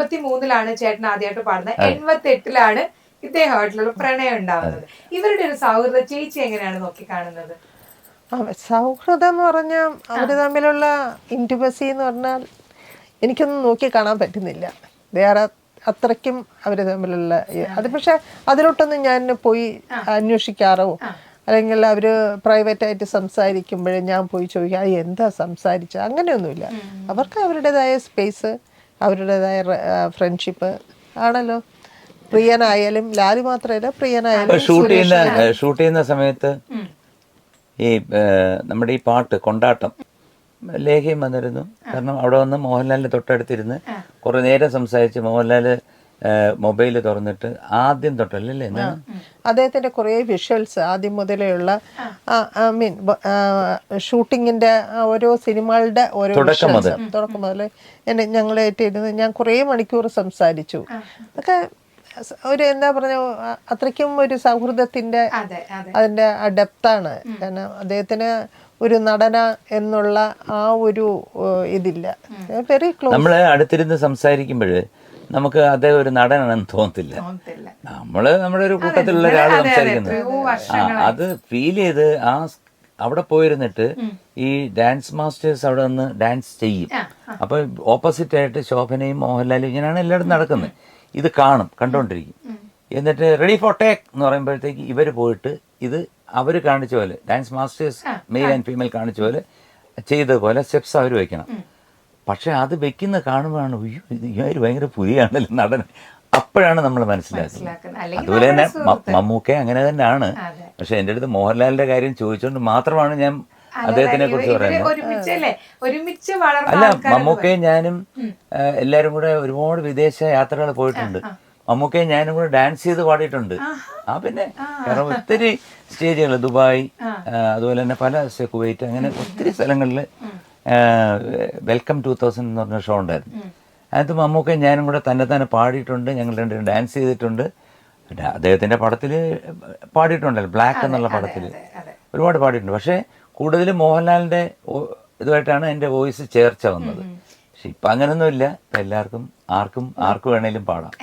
83-ലാണ് ചേട്ടൻ ആദ്യമായിട്ട് പാടുന്നത്, 88-ലാണ് ഇദ്ദേഹമായിട്ടുള്ള പ്രണയം ഉണ്ടാവുന്നത്. ഇവരുടെ ഒരു സൗഹൃദ ചേച്ചി എങ്ങനെയാണ് നോക്കി കാണുന്നത്? സൗഹൃദം എന്ന് പറഞ്ഞാൽ അവര് തമ്മിലുള്ള ഇന്റിമസി എന്ന് പറഞ്ഞാൽ എനിക്കൊന്നും നോക്കി കാണാൻ പറ്റുന്നില്ല. വേറെ അത്രയ്ക്കും അവര് തമ്മിലുള്ള അത്. പക്ഷെ അതിലോട്ടൊന്നും ഞാൻ പോയി അന്വേഷിക്കാറോ അല്ലെങ്കിൽ അവര് പ്രൈവറ്റായിട്ട് സംസാരിക്കുമ്പോഴേ ഞാൻ പോയി ചോദിക്കാം എന്താ സംസാരിച്ചത്, അങ്ങനെയൊന്നുമില്ല. അവർക്ക് അവരുടേതായ സ്പേസ്, അവരുടേതായ ഫ്രണ്ട്ഷിപ്പ് ആണല്ലോ. പ്രിയനായാലും ലാലു മാത്രമല്ല, പ്രിയനായാലും ഷൂട്ട് ചെയ്യുന്ന സമയത്ത് ഈ നമ്മുടെ ഈ പാട്ട് കൊണ്ടാട്ടം ലേഖയും വന്നിരുന്നു. കാരണം അവിടെ വന്ന് മോഹൻലാലിന്റെ തൊട്ടടുത്തിരുന്ന് കുറെ നേരം സംസാരിച്ച് മോഹൻലാല് മൊബൈൽ തുറന്നിട്ട് ആദ്യം തൊട്ടല്ലേ അദ്ദേഹത്തിന്റെ കുറെ വിഷ്വൽസ് ആദ്യം മുതലേയുള്ള ഐ മീൻ ഷൂട്ടിങ്ങിന്റെ ഓരോ സിനിമകളുടെ ഓരോ തുടക്കം മുതൽ ഞങ്ങളായിട്ട് ഇരുന്ന് ഞാൻ കുറെ മണിക്കൂർ സംസാരിച്ചു. അതൊക്കെ ഒരു എന്താ പറഞ്ഞ അത്രയ്ക്കും ഒരു സൗഹൃദത്തിന്റെ അതിന്റെ ഡെപ്താണ്. കാരണം അദ്ദേഹത്തിന് ഒരു നടന എന്നുള്ള ആ ഒരു ഇതില്ല. Very close. നമ്മള് അടുത്തിരുന്ന് സംസാരിക്കുമ്പോഴ് നമുക്ക് അദ്ദേഹം ഒരു നടനാണെന്ന് തോന്നത്തില്ല. നമ്മള് നമ്മുടെ ഒരു കൂട്ടത്തിലുള്ള ഒരാൾ സംസാരിക്കുന്നത് അത് ഫീൽ ചെയ്ത് അവിടെ പോയിരുന്നിട്ട് ഈ ഡാൻസ് മാസ്റ്റേഴ്സ് അവിടെ നിന്ന് ഡാൻസ് ചെയ്യും. അപ്പൊ ഓപ്പോസിറ്റ് ആയിട്ട് ശോഭനയും മോഹൻലാലും ഇങ്ങനെയാണ് എല്ലായിടത്തും നടക്കുന്നത്. ഇത് കാണും, കണ്ടോണ്ടിരിക്കും. എന്നിട്ട് റെഡി ഫോർ ടേക്ക് എന്ന് പറയുമ്പോഴത്തേക്ക് ഇവര് പോയിട്ട് ഇത് അവര് കാണിച്ച പോലെ dance masters male and female കാണിച്ച പോലെ ചെയ്തതുപോലെ സ്റ്റെപ്സ് അവർ വെക്കണം. പക്ഷെ അത് വെക്കുന്ന കാണുമ്പോഴാണ് ഇവര് ഭയങ്കര പുലിയാണല്ലോ നടൻ. അപ്പോഴാണ് നമ്മൾ മനസ്സിലാക്കുന്നത്. അതുപോലെ തന്നെ മമ്മൂക്ക അങ്ങനെ തന്നെയാണ്. പക്ഷെ എൻ്റെ അടുത്ത് മോഹൻലാലിന്റെ കാര്യം ചോദിച്ചുകൊണ്ട് മാത്രമാണ് ഞാൻ അദ്ദേഹത്തിനെ കുറിച്ച് പറയുന്നത്. അല്ല, മമ്മൂക്കയും ഞാനും എല്ലാരും കൂടെ ഒരുപാട് വിദേശ യാത്രകൾ പോയിട്ടുണ്ട്. മമ്മൂക്കയും ഞാനും കൂടെ ഡാൻസ് ചെയ്ത് പാടിയിട്ടുണ്ട്. പിന്നെ കാരണം ഒത്തിരി സ്റ്റേജുകൾ, ദുബായ്, അതുപോലെ തന്നെ പല കുവൈറ്റ്, അങ്ങനെ ഒത്തിരി സ്ഥലങ്ങളിൽ വെൽക്കം 2000 എന്ന് പറഞ്ഞ ഷോ ഉണ്ടായിരുന്നു. അതിനകത്ത് മമ്മൂക്കയും ഞാനും കൂടെ തന്നെ പാടിയിട്ടുണ്ട്. ഞങ്ങൾ രണ്ടുപേരും ഡാൻസ് ചെയ്തിട്ടുണ്ട്. അദ്ദേഹത്തിന്റെ പടത്തിൽ പാടിയിട്ടുണ്ടല്ലോ, ബ്ലാക്ക് എന്നുള്ള പടത്തിൽ ഒരുപാട് പാടിയിട്ടുണ്ട്. പക്ഷെ കൂടുതലും മോഹൻലാലിന്റെ ഇതുമായിട്ടാണ് എൻ്റെ വോയിസ് ചേർച്ച വന്നത്. പക്ഷെ ഇപ്പം അങ്ങനൊന്നുമില്ല. എല്ലാവർക്കും ആർക്കും വേണേലും പാടാം.